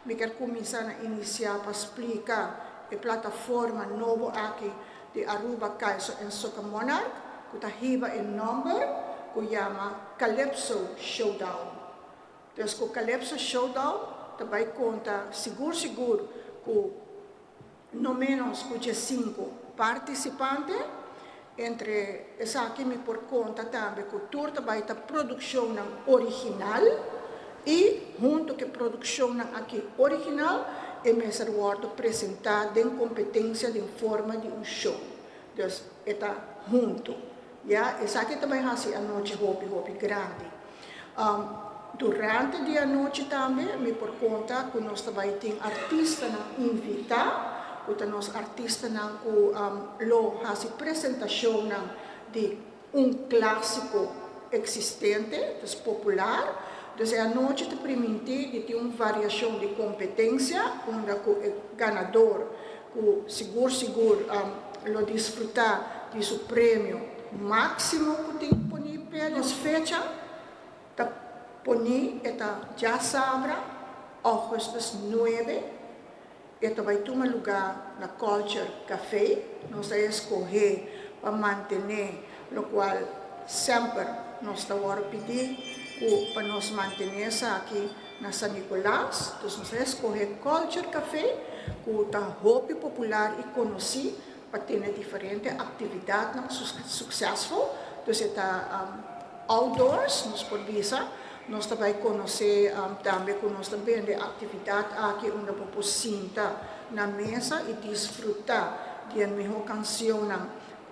me quero começar a iniciar para explicar a plataforma nova aqui de Aruba Kaiso em Soca Monarch, que está riba em número, que chama Calypso Showdown. Então, o Calypso Showdown também conta seguro, com no menos 5 participantes, entre essa aqui me por conta também que o tour também está produção original e junto com a produção aqui original é mesmo wordo apresentado em competência em forma de show. Então, está junto. Essa aqui também é a noite hopi grande. Durante a noite também me por conta que nós também temos artistas invitados. O nosso artista lo faz apresentação de clássico existente, popular. Então, a noite te permite de ter uma variação de competência, onde o ganador, seguro, lo desfrutar de seu prêmio máximo que tem disponível nas fechas, está disponível, já sabe, agosto 9. Esta vai tomar lugar na Culture Café. Nós vamos escolher para manter, o qual sempre nós estamos pedir para nós manter aqui na São Nicolás. Então, nós vamos escolher Culture Café, que está muito popular e conhecido para ter diferentes atividades successful. Então, está outdoors, nós podemos ver. Nós também conhecer também que nós também de atividade aqui onde podemos sentar na mesa e desfrutar de uma melhor canção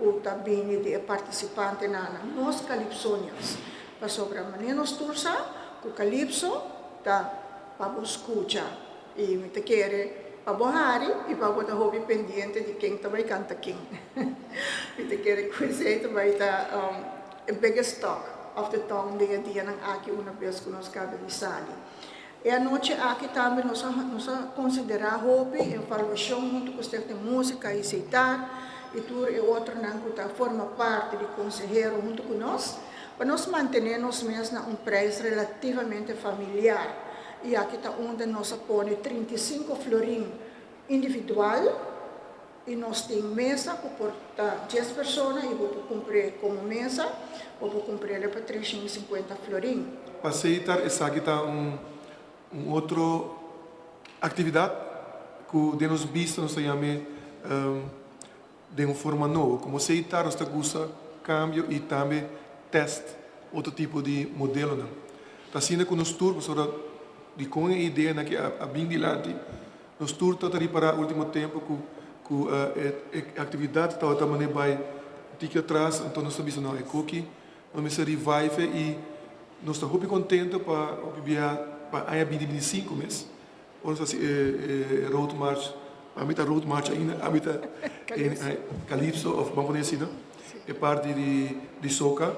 ou também de participantes na nós calipsonias. Para sobre a maneira nós torça, o calipso tá para escutar e me te quer para borrar e para botar hobby pendente de quem também canta quem. Me te quer conhecer também tá a biggest talk of the town dia ng aqui uma vez que nós cabelizali. E a noite aqui também nós considerar hobby, evaluação junto com de música e citar e tudo e outro que forma parte de conselheiro junto com nós, para nós mantermos mesmo preço relativamente familiar. E aqui está onde nós põe 35 florim individual e nós temos mesa para portar 10 pessoas e vou cumprir como mesa, vou cumprir para 350 florim. Para aceitar, essa aqui está outra atividade que de nos visto nós chamamos de uma forma nova. Como aceitar, nós temos cambio e também teste outro tipo de modelo. Está sendo que nos turnos, de com a ideia que a bem dilante, nos turnos está para o último tempo que a atividade está também vai tique atrás, então nós estamos não é cookie, nós se revive e nós estamos muito contentes para a 2025 mês. Nós assim road march, a meta road march ainda, a meta Calypso of Bambonesina, é parte de Soca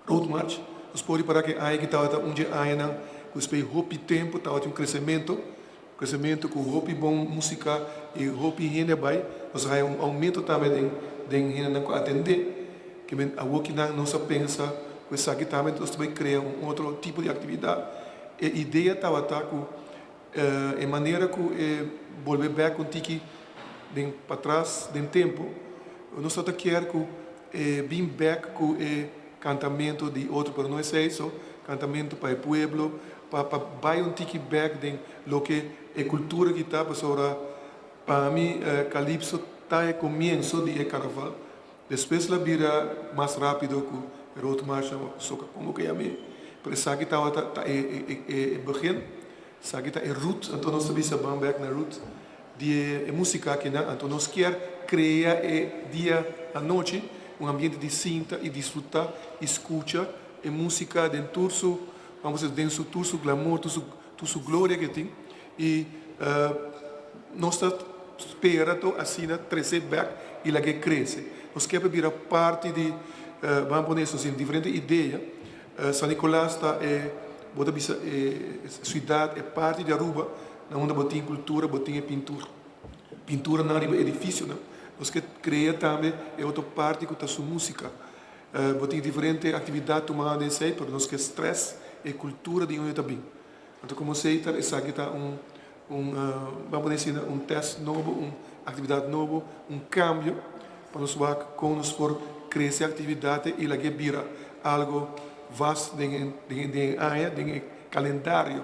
road march. Nós podemos para que a que está onde ainda o espelho hopi tempo está um crescimento com hopi bom música e hopi rende vai, nós vai aumento também de rende não atender que a que não se pensa com essa aqui também nós vai criar outro tipo de atividade. A ideia estava com a maneira que volver back com tiki para trás de tempo, nós só quer que bem back com cantamento de outro, para não é isso, cantamento para o pueblo, para um tiki back de lo que é cultura que está para mim Calypso está no começo de carnaval, depois ela vira mais rápido que o road march, como que chama, por isso aqui está begin, aqui está a root, então nós sabemos bem back na root de música aqui, então nós quer criar dia à noite ambiente de cinta e desfrutar, escuta a música dentro do vamos dizer, dentro do seu glamour, do sua glória que tem. E nós esperamos assim, crescer back e lá que cresce. Nós queremos virar parte de, vamos poner isso em diferentes ideias. São Nicolás está, cidade é parte de Aruba, onde botem cultura, botem pintura. Pintura não é edifício, não. Nós queremos criar também outra parte que está sua música. Botem diferentes atividades tomadas aí, para nós que stress e cultura de onde também. Então, como sei, essa aqui está vamos dizer, teste novo, uma atividade nova, cambio, para nós com nós por crescer a atividade e lá que vira algo vasto de área, de calendário